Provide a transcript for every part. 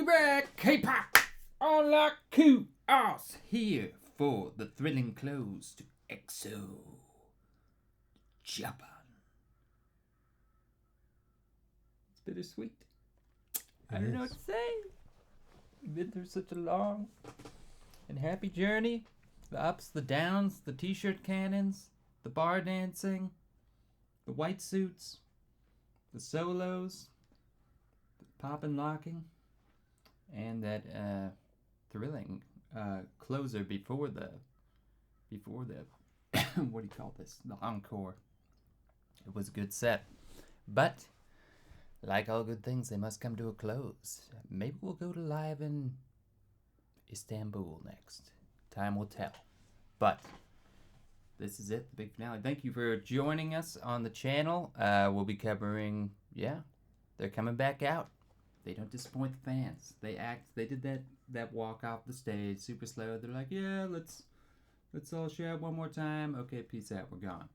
back, K-pop on like cool ass here for the thrilling close to EXO Japan. It's bittersweet. I don't know what to say. We've been through such a long and happy journey. The ups, the downs, the t-shirt cannons, the bar dancing, the white suits, the solos, the pop and locking, and that thrilling closer before the what do you call this? The encore. It was a good set, but like all good things, they must come to a close. Maybe we'll go to live in Istanbul next. Time will tell. But this is it, the big finale. Thank you for joining us on the channel. We'll be covering, they're coming back out. They don't disappoint the fans. They did that walk off the stage super slow. They're like, yeah, let's all shout one more time. Okay, peace out, we're gone.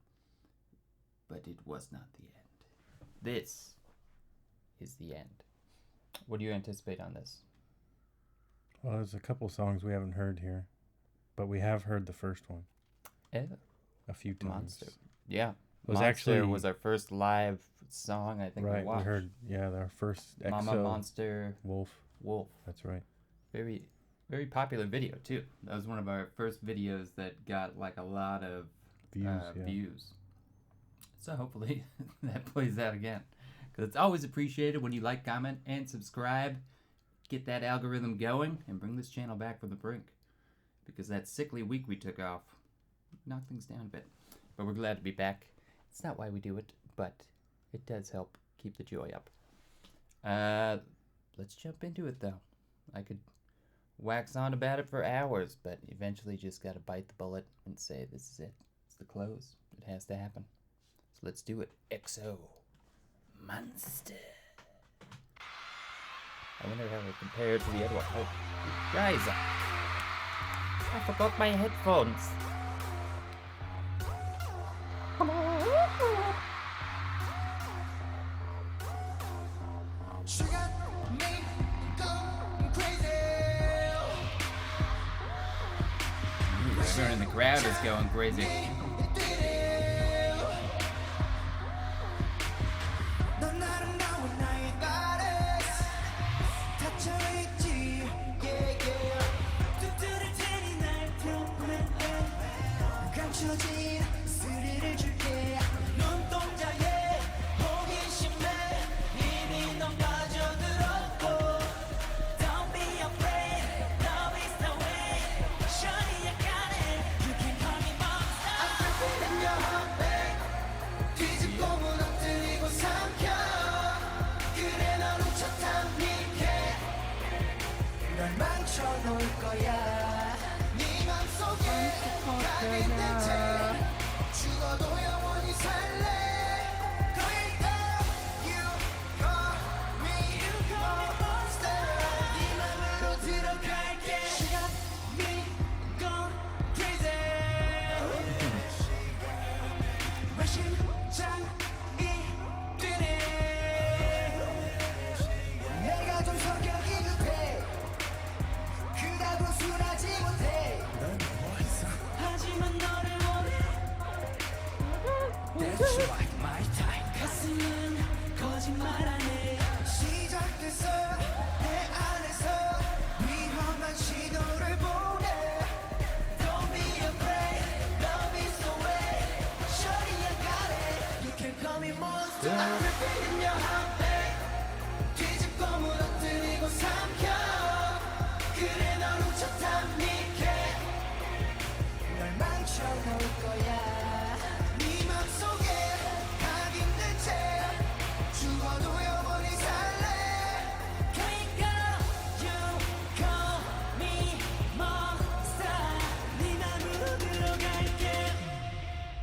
But it was not the end. This is the end. What do you anticipate on this? Well, there's a couple songs we haven't heard here, but we have heard the first one a few times. Monster. Yeah. Monster was our first live song, I think, we watched. We heard, our first EXO. Mama Monster. Wolf. That's right. Very, very popular video, too. That was one of our first videos that got, like, a lot of views. So hopefully that plays out again. Because it's always appreciated when you like, comment, and subscribe. Get that algorithm going and bring this channel back from the brink. Because that sickly week we took off knocked things down a bit. But we're glad to be back. It's not why we do it, but it does help keep the joy up. Let's jump into it, though. I could wax on about it for hours, but eventually just gotta bite the bullet and say this is it. It's the close. It has to happen. So let's do it. EXO Monster. I wonder how they compare to the other one. Oh, guys, I forgot my headphones. And the crowd is going crazy.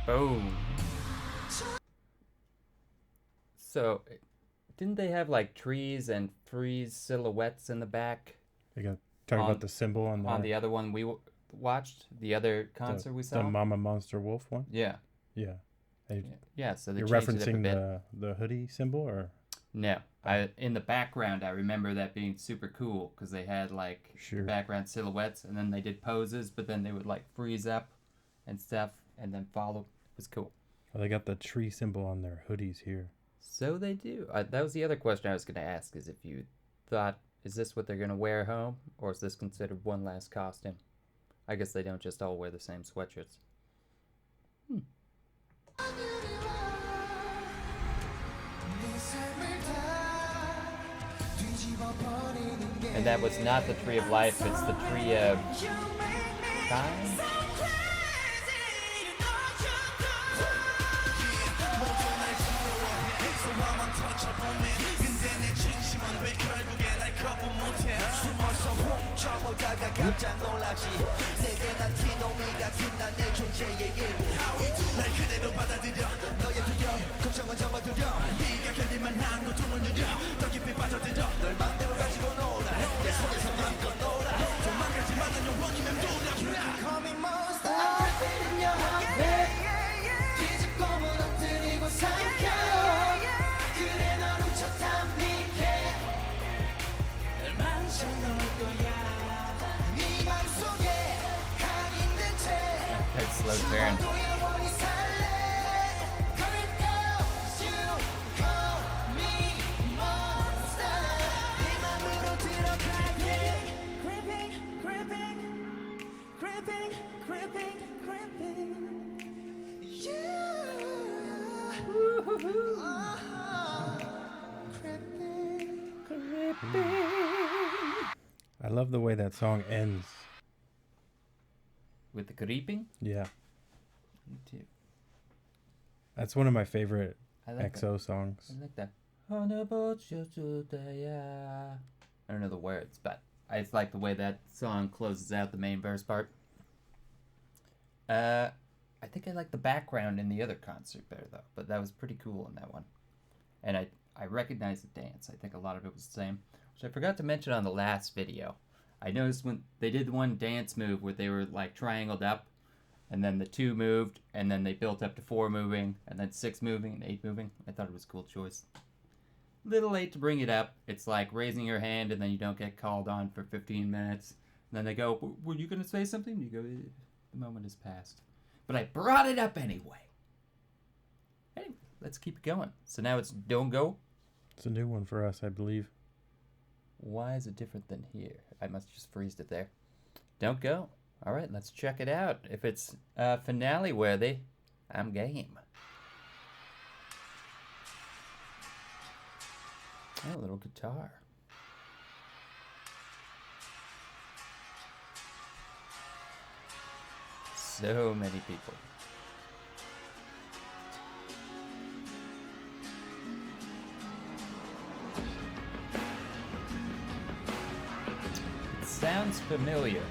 Boom. So, didn't they have like trees and freeze silhouettes in the back? You talking about the symbol on the other one we watched, the other concert we saw? The Mama Monster Wolf one? Yeah. Yeah. Yeah, so you're referencing the hoodie symbol, or? No. In the background, I remember that being super cool because they had like background silhouettes, and then they did poses, but then they would like freeze up and stuff, and then follow. It was cool. Well, they got the tree symbol on their hoodies here. So they do. That was the other question I was going to ask: is if you thought, is this what they're going to wear home, or is this considered one last costume? I guess they don't just all wear the same sweatshirts. And that was not the tree of life, it's the tree of time? That's slow turn. I love the way that song ends. With the creeping? Yeah. Me too. That's one of my favorite like EXO that. songs. I like that. I don't know the words, but I just like the way that song closes out the main verse part. I think I like the background in the other concert better though, but that was pretty cool in that one. And I recognize the dance. I think a lot of it was the same, which I forgot to mention on the last video. I noticed when they did one dance move where they were like triangled up, and then the 2 moved, and then they built up to 4 moving, and then 6 moving, and 8 moving. I thought it was a cool choice. Little late to bring it up. It's like raising your hand, and then you don't get called on for 15 minutes. And then they go, were you going to say something? You go, the moment has passed. But I brought it up anyway. Anyway, let's keep it going. So now it's Don't Go. It's a new one for us, I believe. Why is it different than here? I must just freeze it there. Don't Go. All right, let's check it out. If it's finale worthy, I'm game. Oh, a little guitar. So many people. It sounds familiar.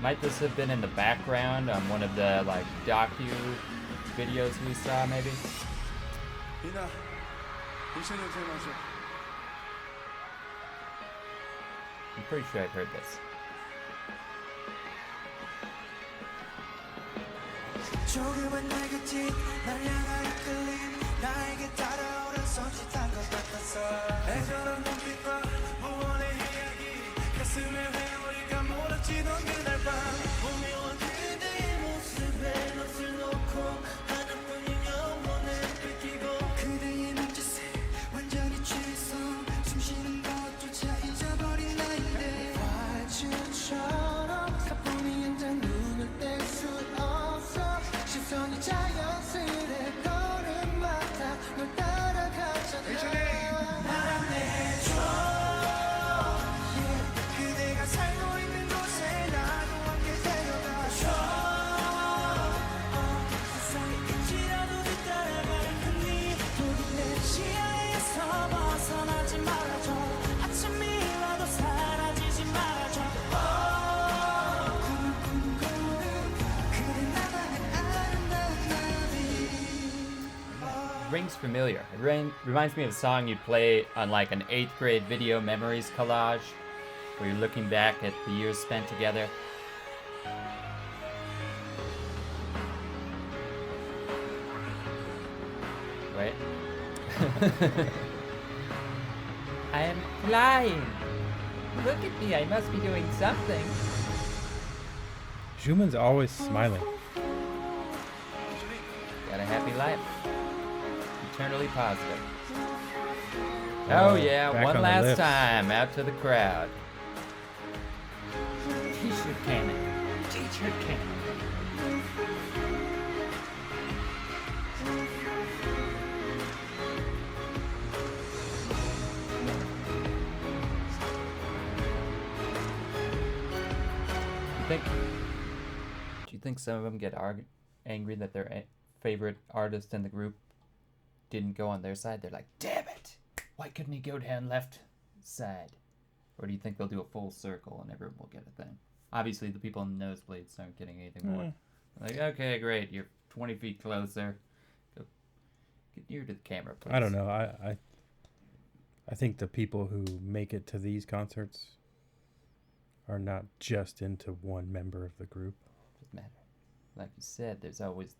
Might this have been in the background on one of the like docu videos we saw maybe? I'm pretty sure I've heard this. Rings familiar. It reminds me of a song you'd play on like an 8th grade video memories collage where you're looking back at the years spent together. Wait. I am flying. Look at me, I must be doing something. Juman's always smiling. Got a happy life. Eternally positive. Oh yeah, one last time out to the crowd. T-shirt cannon. T-shirt cannon. Do you think some of them get angry that their favorite artist in the group didn't go on their side? They're like, damn it! Why couldn't he go down left side? Or do you think they'll do a full circle and everyone will get a thing? Obviously, the people in the nosebleeds aren't getting anything more. Like, okay, great, you're 20 feet closer. Go get near to the camera, please. I don't know. I think the people who make it to these concerts are not just into one member of the group. Doesn't matter. Like you said, there's always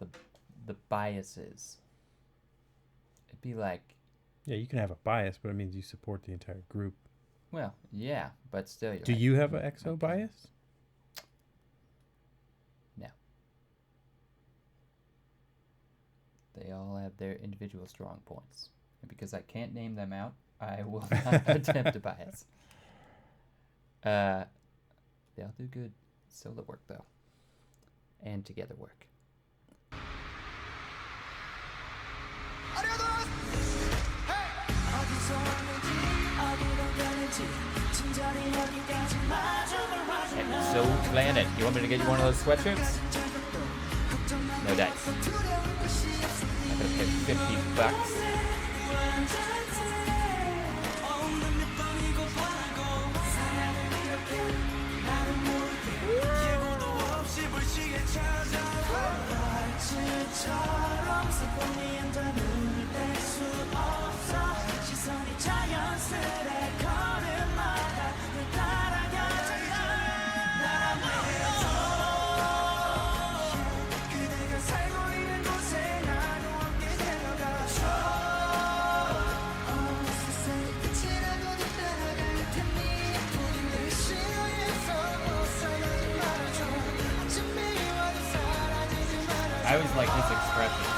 the biases. It'd be like... Yeah, you can have a bias, but it means you support the entire group. Well, yeah, but still... Do like, you have an EXO bias? No. They all have their individual strong points. And because I can't name them out, I will not attempt a bias. They all do good solo work, though. And together work. EXO Planet. You want me to get you one of those sweatshirts? No dice. I'm gonna pay $50. I always like his expressions.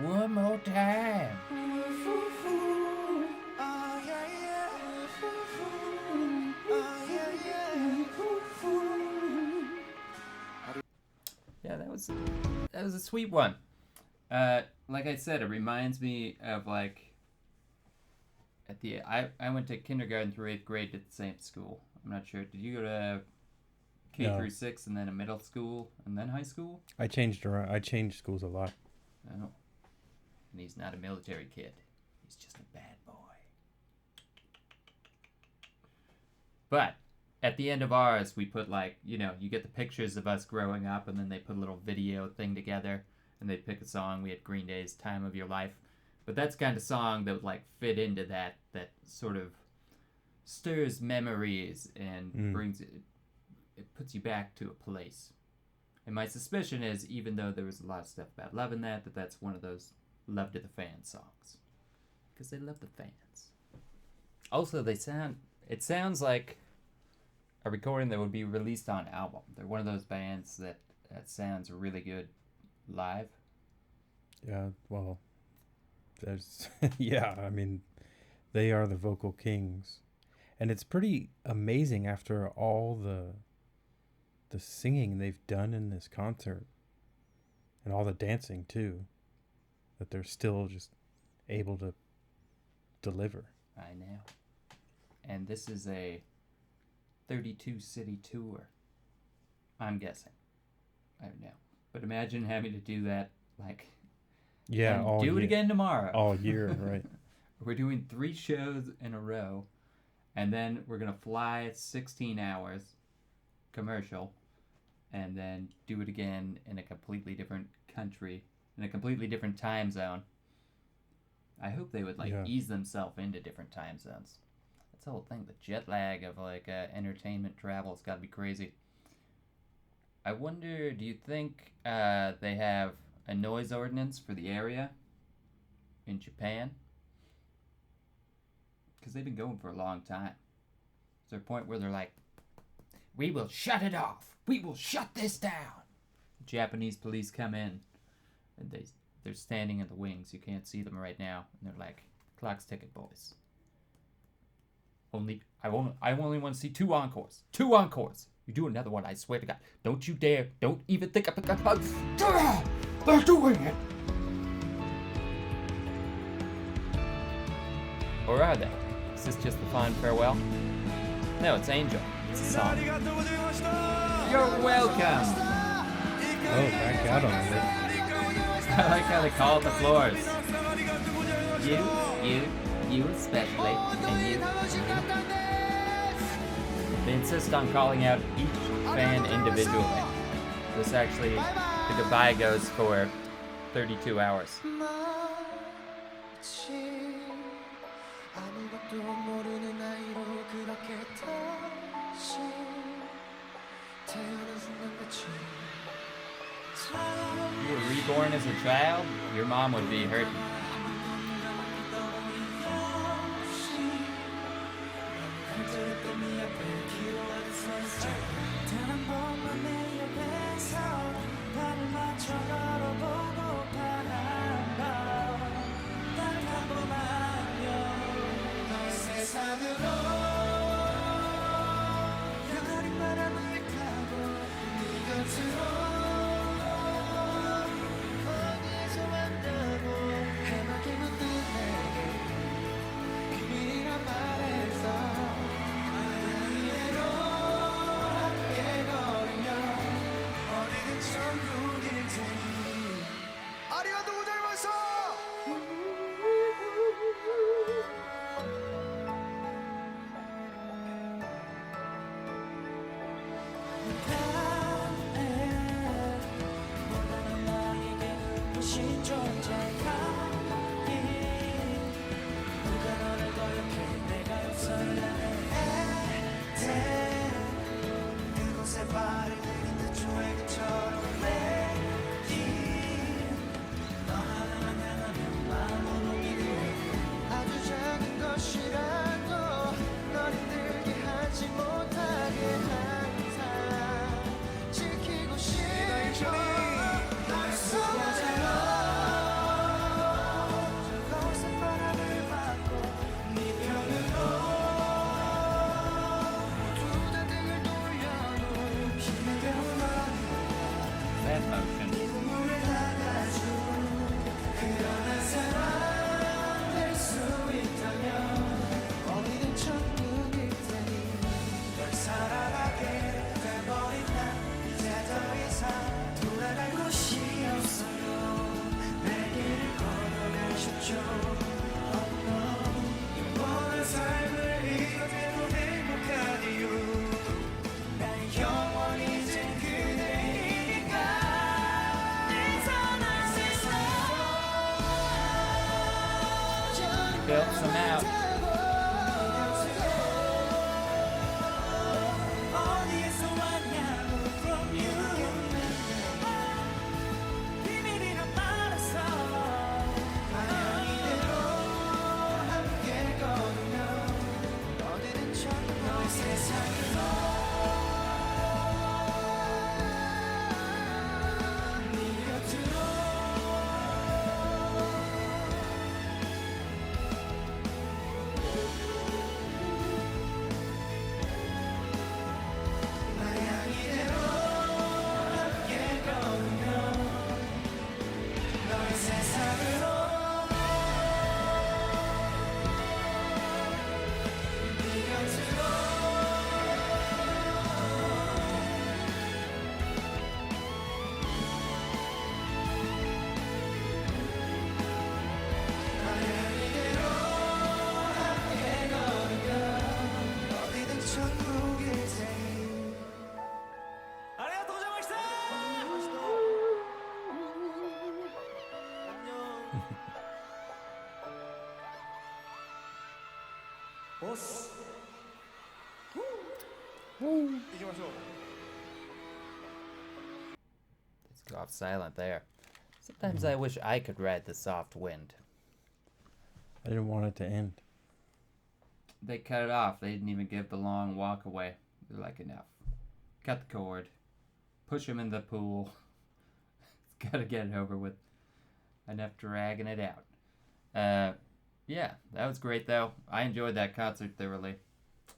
One more time. Yeah, that was a sweet one. Like I said, it reminds me of like I went to kindergarten through 8th grade at the same school. I'm not sure. Did you go to K through 6 and then a middle school and then high school? I changed around. I changed schools a lot. Oh. And he's not a military kid. He's just a bad boy. But at the end of ours, we put like, you get the pictures of us growing up, and then they put a little video thing together, and they pick a song. We had Green Day's Time of Your Life. But that's kind of song that would like fit into that sort of stirs memories and brings it puts you back to a place. And my suspicion is, even though there was a lot of stuff about love in that's one of those love to the fans songs. Because they love the fans. Also, it sounds like a recording that would be released on album. They're one of those bands that sounds really good live. Yeah, well, there's yeah, I mean, they are the vocal kings. And it's pretty amazing after all the singing they've done in this concert and all the dancing too, that they're still just able to deliver. I know. And this is a 32 city tour, I'm guessing. I don't know. But imagine having to do that, like, Yeah, and all do year, it again tomorrow. all year, right? We're doing 3 shows in a row, and then we're going to fly 16 hours, commercial, and then do it again in a completely different country, in a completely different time zone. I hope they would, like, Yeah. ease themselves into different time zones. That's the whole thing. The jet lag of, like, entertainment travel has got to be crazy. I wonder, do you think they have a noise ordinance for the area in Japan? Because they've been going for a long time. Is there a point where they're like, we will shut it off. We will shut this down. Japanese police come in, and they're standing in the wings. You can't see them right now. And they're like, clock's ticking, boys. I only want to see 2 encores. 2 encores. You do another one, I swear to God. Don't you dare. Don't even think about. They're doing it. Or are they? Is this just the fond farewell? No, it's Angel. It's a song. You're welcome. Oh, back out on it. I like how they call it the floors. You especially, and you. They insist on calling out each fan individually. This actually, the goodbye goes for 32 hours. You were reborn as a child, your mom would be hurting. Let's go off silent there. Sometimes I wish I could ride the soft wind. I didn't want it to end. They cut it off. They didn't even give the long walk away. They're like, enough. Cut the cord. Push him in the pool. It's gotta get it over with. Enough dragging it out. Yeah, that was great though. I enjoyed that concert thoroughly.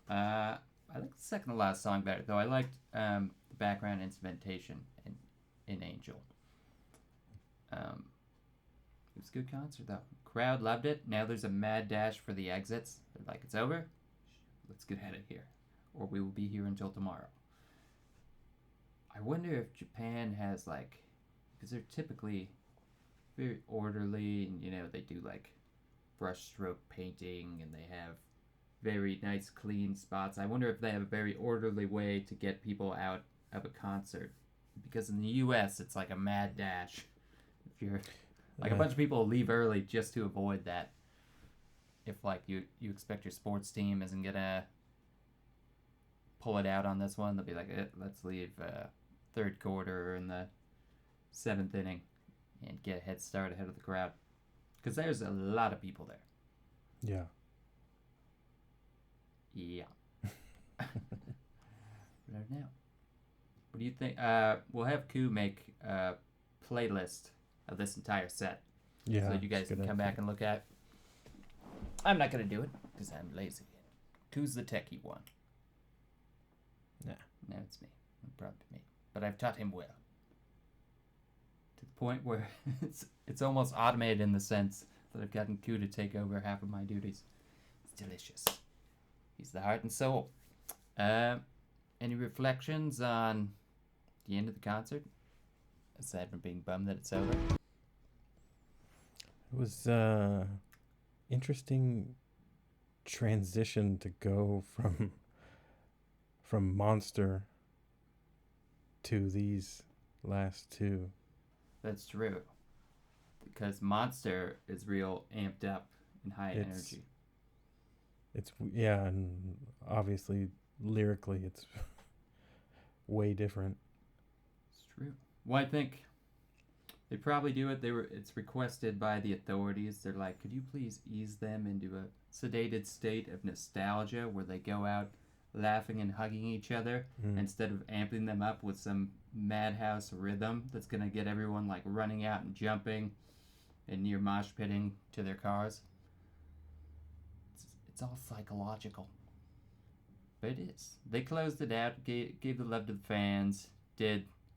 I like the second to last song better though. I liked the background instrumentation in Angel. It was a good concert though. Crowd loved it. Now there's a mad dash for the exits. They're like, it's over. Let's get out of here, or we will be here until tomorrow. I wonder if Japan has like, because they're typically very orderly, and you know they do like brushstroke painting, and they have very nice clean spots. I wonder if they have a very orderly way to get people out of a concert, because in the U.S. it's like a mad dash. If you're like a bunch of people leave early just to avoid that. If like you expect your sports team isn't gonna pull it out on this one, they'll be like, let's leave third quarter in the seventh inning and get a head start ahead of the crowd, because there's a lot of people there. Yeah. Right now, what do you think? We'll have Ku make a playlist of this entire set, Yeah. so you guys can come back and look at. I'm not gonna do it because I'm lazy. Ku's the techie one. Nah. No, it's me. Probably me. But I've taught him well. To the point where it's almost automated in the sense that I've gotten Ku to take over half of my duties. It's delicious. He's the heart and soul. Any reflections on the end of the concert? Aside from being bummed that it's over. It was interesting transition to go from Monster to these last two. That's true. Because Monster is real amped up and high energy. It's and obviously lyrically it's way different. It's true. Well, I think they probably do it. It's requested by the authorities. They're like, could you please ease them into a sedated state of nostalgia where they go out laughing and hugging each other instead of amping them up with some madhouse rhythm that's gonna get everyone like running out and jumping and near mosh pitting to their cars. It's all psychological. But it is. They closed it out, gave the love to the fans,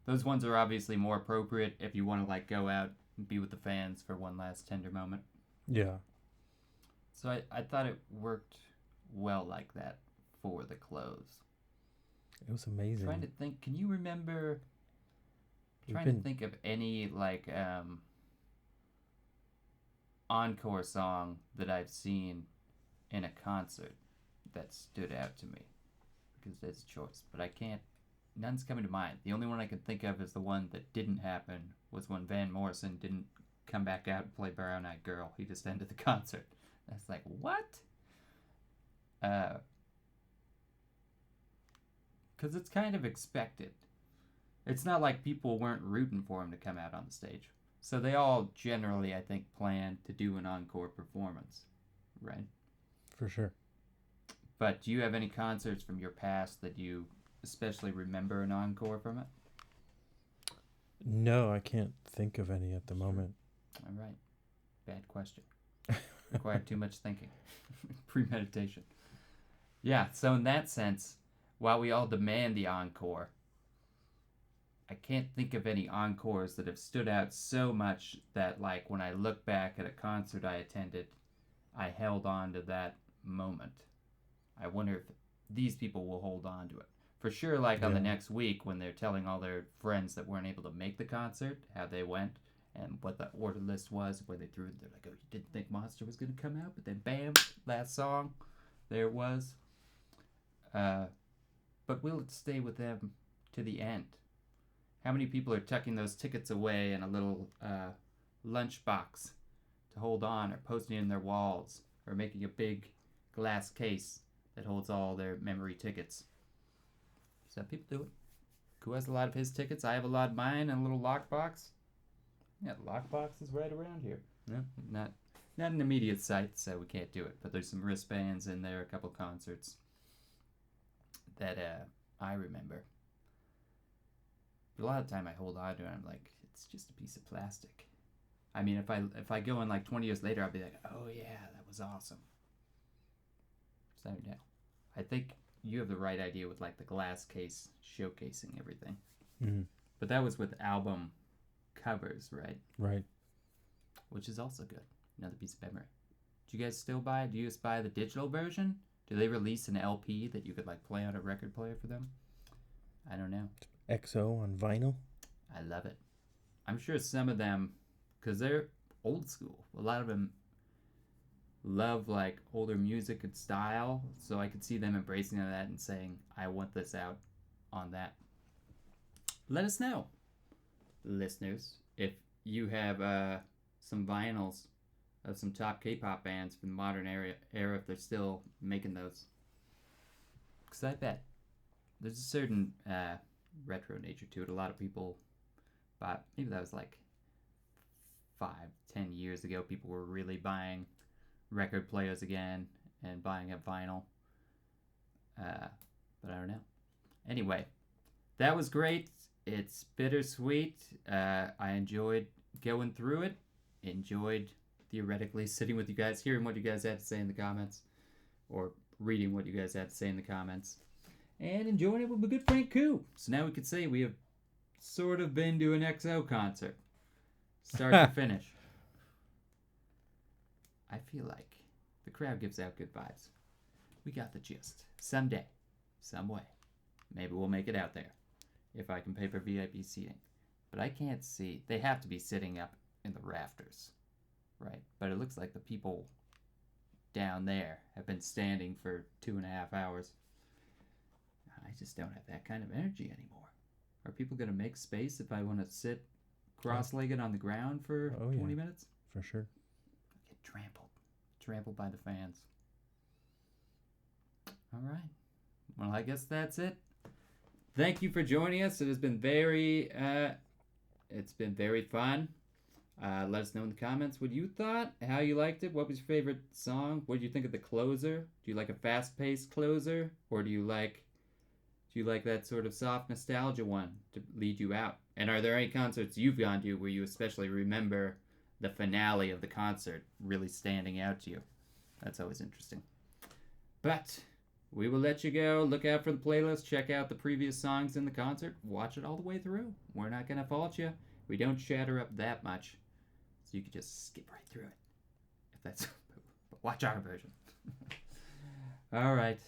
those ones are obviously more appropriate if you want to like go out and be with the fans for one last tender moment. Yeah. So I thought it worked well like that for the close. It was amazing. Trying to think, can you remember to think of any like encore song that I've seen in a concert that stood out to me, because there's a choice, but I can't. None's coming to mind. The only one I can think of is the one that didn't happen was when Van Morrison didn't come back out and play Brown Eyed Girl. He just ended the concert. That's like, what? Because it's kind of expected. It's not like people weren't rooting for him to come out on the stage. So they all generally, I think, plan to do an encore performance, right? For sure. But do you have any concerts from your past that you especially remember an encore from it? No, I can't think of any at the moment. All right. Bad question. Required too much thinking. Premeditation. Yeah, so in that sense, while we all demand the encore, I can't think of any encores that have stood out so much that, like, when I look back at a concert I attended, I held on to that moment. I wonder if these people will hold on to it. For sure, like on the next week when they're telling all their friends that weren't able to make the concert, how they went, and what the order list was, where they threw it. They're like, oh, you didn't think Monster was going to come out? But then bam, last song, there it was. But will it stay with them to the end? How many people are tucking those tickets away in a little lunchbox to hold on, or posting it in their walls, or making a big glass case that holds all their memory tickets. Some people do it. Who has a lot of his tickets? I have a lot of mine in a little lockbox. Yeah, the lockbox is right around here. No, not an immediate sight, so we can't do it. But there's some wristbands in there, a couple concerts that I remember. But a lot of the time I hold on to it, I'm like, it's just a piece of plastic. I mean, if I go in like 20 years later, I'll be like, oh yeah, that was awesome. So no, I think you have the right idea with like the glass case showcasing everything. Mm-hmm. But that was with album covers, right? Right. Which is also good. Another piece of memory. Do you guys still buy? Do you just buy the digital version? Do they release an LP that you could like play on a record player for them? I don't know. EXO on vinyl. I love it. I'm sure some of them, because they're old school, a lot of them love like older music and style, so I could see them embracing that and saying, I want this out on that. Let us know, listeners, if you have some vinyls of some top K-pop bands from the modern era if they're still making those. Because I bet there's a certain retro nature to it. A lot of people bought, maybe that was like 5-10 years ago, people were really buying record players again and buying a vinyl. But I don't know. Anyway, that was great. It's bittersweet. I enjoyed going through it. Enjoyed theoretically sitting with you guys, hearing what you guys had to say in the comments, or reading what you guys had to say in the comments, and enjoying it with my good friend Koo. So now we could say we have sort of been to an EXO concert, start to finish. I feel like the crowd gives out good vibes. We got the gist. Someday, some way, maybe we'll make it out there if I can pay for VIP seating. But I can't see. They have to be sitting up in the rafters, right? But it looks like the people down there have been standing for 2.5 hours. I just don't have that kind of energy anymore. Are people going to make space if I want to sit cross-legged on the ground for 20 minutes? For sure. Get trampled by the fans. All right. Well, I guess that's it. Thank you for joining us. It has been very fun. Let us know in the comments what you thought, how you liked it, what was your favorite song, what did you think of the closer? Do you like a fast-paced closer, or do you like that sort of soft nostalgia one to lead you out? And are there any concerts you've gone to where you especially remember the finale of the concert really standing out to you? That's always interesting. But we will let you go. Look out for the playlist. Check out the previous songs in the concert. Watch it all the way through. We're not going to fault you. We don't shatter up that much. So you can just skip right through it. If that's... But watch our version. All right.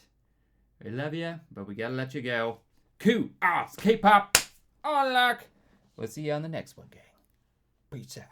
We love you, but we got to let you go. K-pop. All luck. We'll see you on the next one, gang. Peace out.